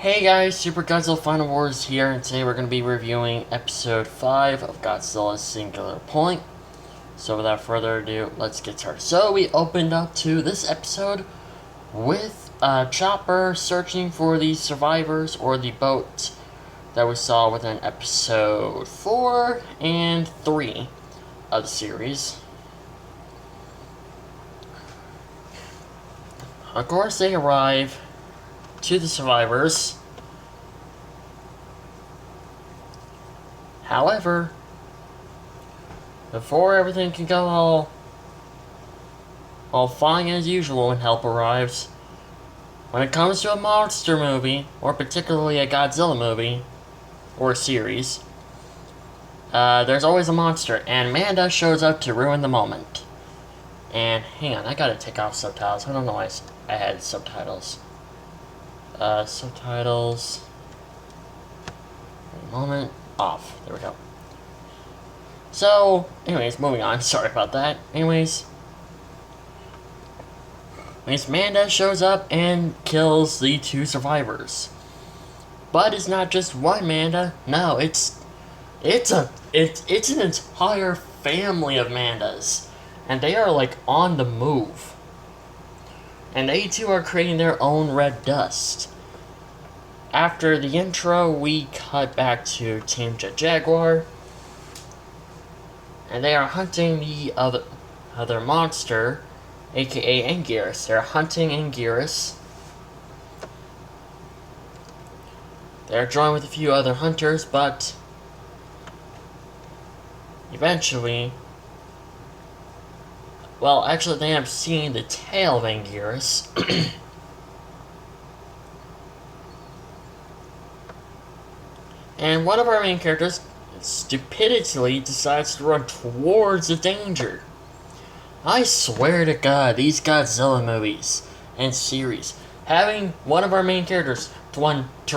Hey guys, Super Godzilla Final Wars here, and today we're going to be reviewing episode 5 of Godzilla's Singular Point. So without further ado, let's get started. So we opened up to this episode with Chopper searching for the survivors, or the boat that we saw within episode 4 and 3 of the series. Of course, they arrive to the survivors. However, before everything can go all fine as usual when help arrives, when it comes to a monster movie, or particularly a Godzilla movie, or series, there's always a monster, and Amanda shows up to ruin the moment. And hang on, I gotta take off subtitles. I don't know why I had subtitles. Subtitles. Wait a moment. Off. There we go. So, anyways, moving on. Sorry about that. Anyways, Amanda shows up and kills the 2 survivors. But it's not just one Amanda. No, it's an entire family of Amandas, and they are like on the move. And they too are creating their own red dust. After the intro, we cut back to Team Jet Jaguar, and they are hunting the other monster, aka Anguirus. They're hunting Anguirus. They're joined with a few other hunters, but eventually, well, actually, they end up seeing the tail of Anguirus. And one of our main characters stupidly decides to run towards the danger. I swear to God, these Godzilla movies and series, having one of our main characters to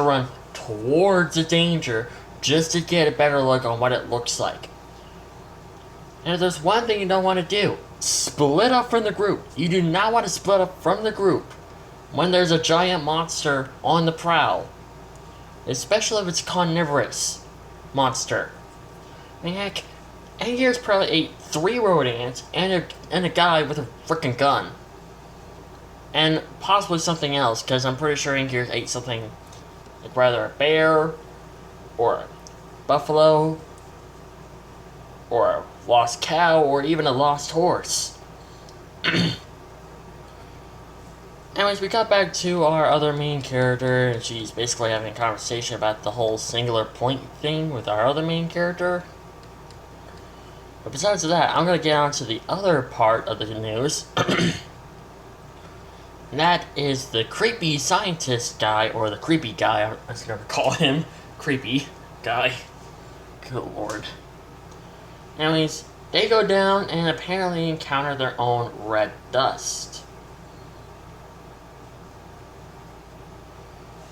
run towards the danger just to get a better look on what it looks like. And if there's one thing you don't want to do, split up from the group. You do not want to split up from the group when there's a giant monster on the prowl. Especially if it's a carnivorous monster. I mean, heck, Anguirus probably ate 3 rodents and a guy with a freaking gun. And possibly something else, because I'm pretty sure Anguirus ate something like rather a bear, or a buffalo, or a lost cow, or even a lost horse. Anyways, we got back to our other main character, and she's basically having a conversation about the whole singular point thing with our other main character. But besides that, I'm going to get on to the other part of the news. And that is the creepy scientist guy, or the creepy guy, I was going to call him. Creepy guy. Good lord. Anyways, they go down and apparently encounter their own red dust.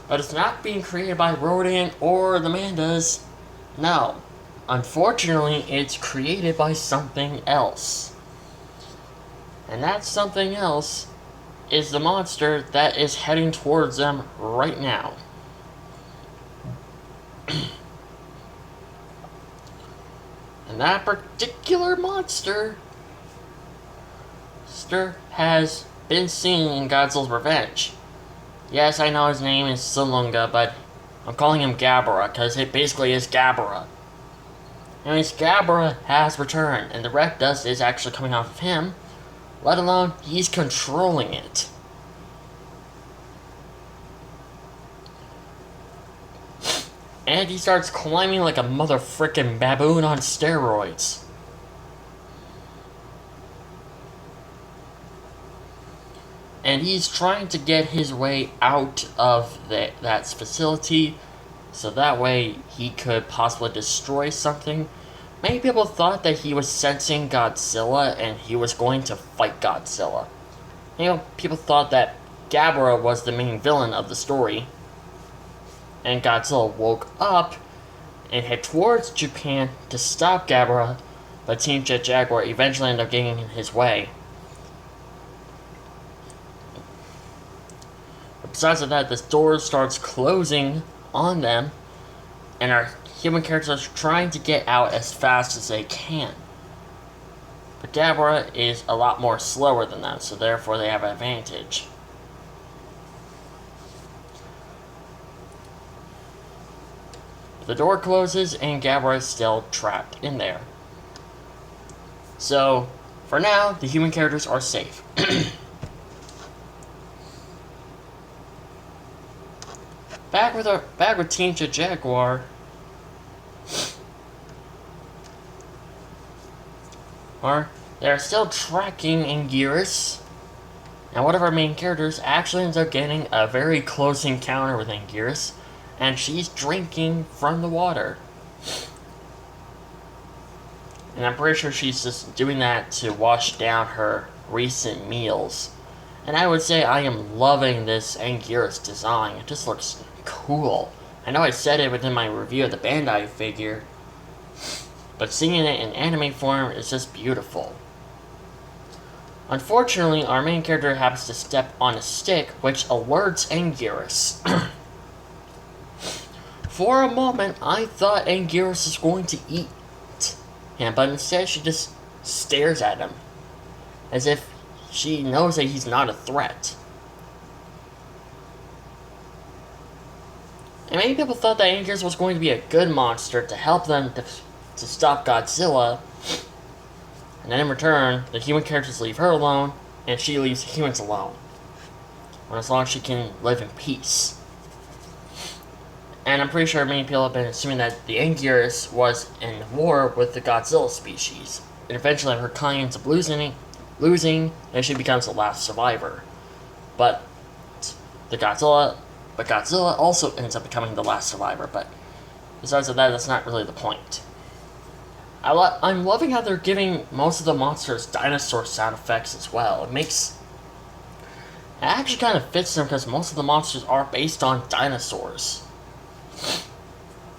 But it's not being created by Rodent or the Amandas. No. Unfortunately, it's created by something else. And that something else is the monster that is heading towards them right now. And that particular monster has been seen in Godzilla's Revenge. Yes, I know his name is Salunga, but I'm calling him Gabara, because it basically is Gabara. Anyways, Gabara has returned, and the red dust is actually coming off of him, let alone he's controlling it. And he starts climbing like a mother frickin' baboon on steroids. And he's trying to get his way out of that facility, so that way he could possibly destroy something. Many people thought that he was sensing Godzilla and he was going to fight Godzilla. You know, people thought that Gabara was the main villain of the story. And Godzilla woke up and head towards Japan to stop Gabara, but Team Jet Jaguar eventually ended up getting in his way. besides that, this door starts closing on them, and our human characters are trying to get out as fast as they can. But Gabra is a lot more slower than them, so therefore they have an advantage. The door closes and Gabra is still trapped in there. So, for now, the human characters are safe. Back with Team Jaguar. They're still tracking Anguirus. And one of our main characters actually ends up getting a very close encounter with Anguirus, and she's drinking from the water. And I'm pretty sure she's just doing that to wash down her recent meals. And I would say I am loving this Anguirus design. It just looks cool. I know I said it within my review of the Bandai figure, but seeing it in anime form is just beautiful. Unfortunately, our main character happens to step on a stick, which alerts Anguirus. For a moment, I thought Anguirus was going to eat him, but instead she just stares at him, as if she knows that he's not a threat. And many people thought that Anguirus was going to be a good monster to help them to stop Godzilla, and then in return, the human characters leave her alone, and she leaves humans alone. Or as long as she can live in peace. And I'm pretty sure many people have been assuming that the Anguirus was in war with the Godzilla species. And eventually her kind ends up losing, and she becomes the last survivor. But Godzilla also ends up becoming the last survivor, but besides that, that's not really the point. I'm loving how they're giving most of the monsters dinosaur sound effects as well. It actually kind of fits them because most of the monsters are based on dinosaurs.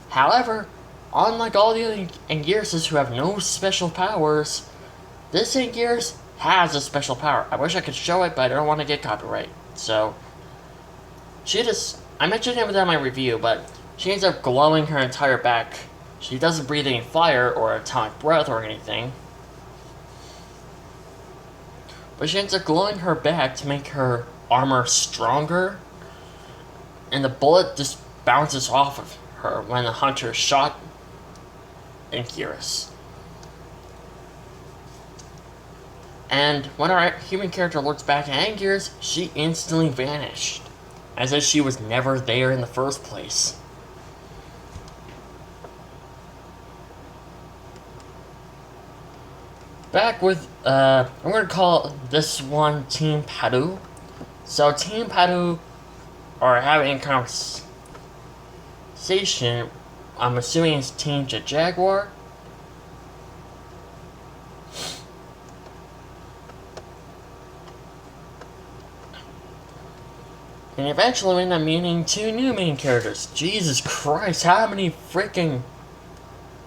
However, unlike all the other Anguiruses who have no special powers, this Anguirus has a special power. I wish I could show it, but I don't want to get copyright. So, I mentioned it within my review, but she ends up glowing her entire back. She doesn't breathe any fire or atomic breath or anything. But she ends up glowing her back to make her armor stronger. And the bullet just bounces off of her when the hunter shot Anguirus. And when our human character looks back at Anguirus, she instantly vanished, as if she was never there in the first place. Back with, I'm going to call this one Team Padu. So Team Padu are having a conversation. I'm assuming it's Team Jaguar. And eventually we end up meeting two new main characters. Jesus Christ, how many freaking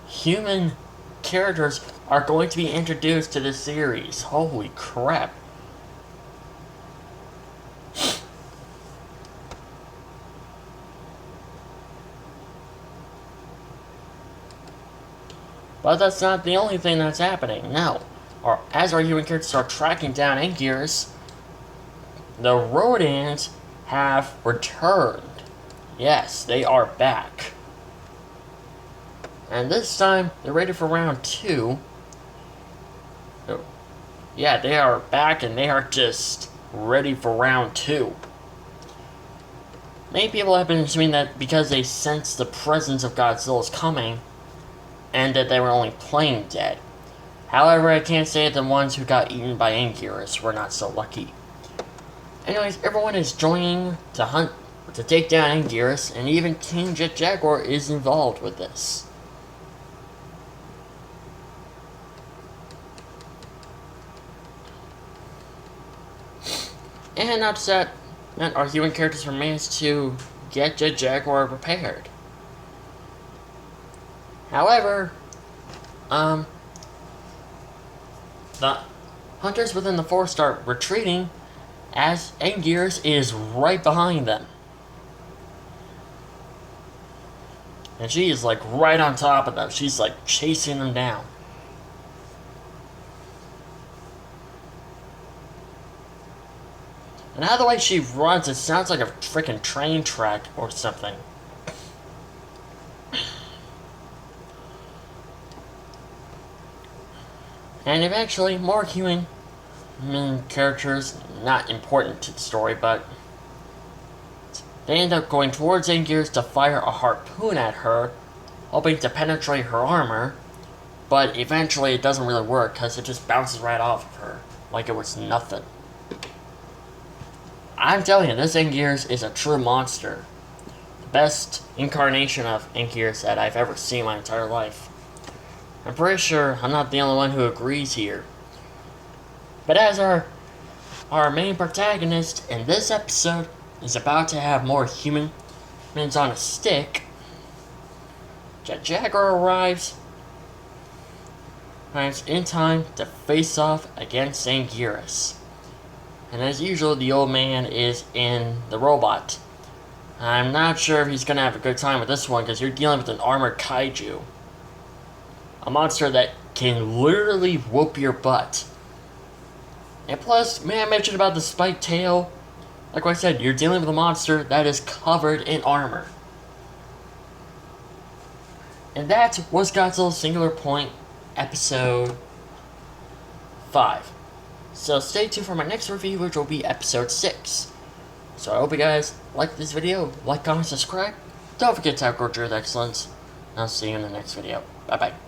human characters are going to be introduced to this series? Holy crap. But that's not the only thing that's happening. No. As our human characters are tracking down Anguirus, the Rodans have returned. Yes, they are back. And this time, they're ready for round 2. Oh, yeah, they are back and they are just ready for round 2. Many people have been assuming that because they sensed the presence of Godzilla's coming, and that they were only playing dead. However, I can't say that the ones who got eaten by Anguirus were not so lucky. Anyways, everyone is joining to take down Anguirus, and even Team Jaguar is involved with this. And not just that, our human characters were managed to get Jaguar prepared. However, the hunters within the forest start retreating as Anguirus is right behind them. And she is like right on top of them. She's like chasing them down. And now the way she runs, it sounds like a freaking train track or something. And eventually, more human characters, not important to the story, but they end up going towards Anguirus to fire a harpoon at her, hoping to penetrate her armor, but eventually it doesn't really work because it just bounces right off of her, like it was nothing. I'm telling you, this Anguirus is a true monster. The best incarnation of Anguirus that I've ever seen in my entire life. I'm pretty sure I'm not the only one who agrees here. But as our main protagonist in this episode is about to have more humans on a stick, Jaguar arrives in time to face off against Anguirus. And as usual, the old man is in the robot. I'm not sure if he's gonna have a good time with this one because you're dealing with an armored kaiju. A monster that can literally whoop your butt. And plus, may I mention about the spiked tail? Like I said, you're dealing with a monster that is covered in armor. And that was Godzilla Singular Point Episode 5. So stay tuned for my next review, which will be Episode 6. So I hope you guys like this video. Like, comment, subscribe. Don't forget to have Gorgeous Excellence. And I'll see you in the next video. Bye-bye.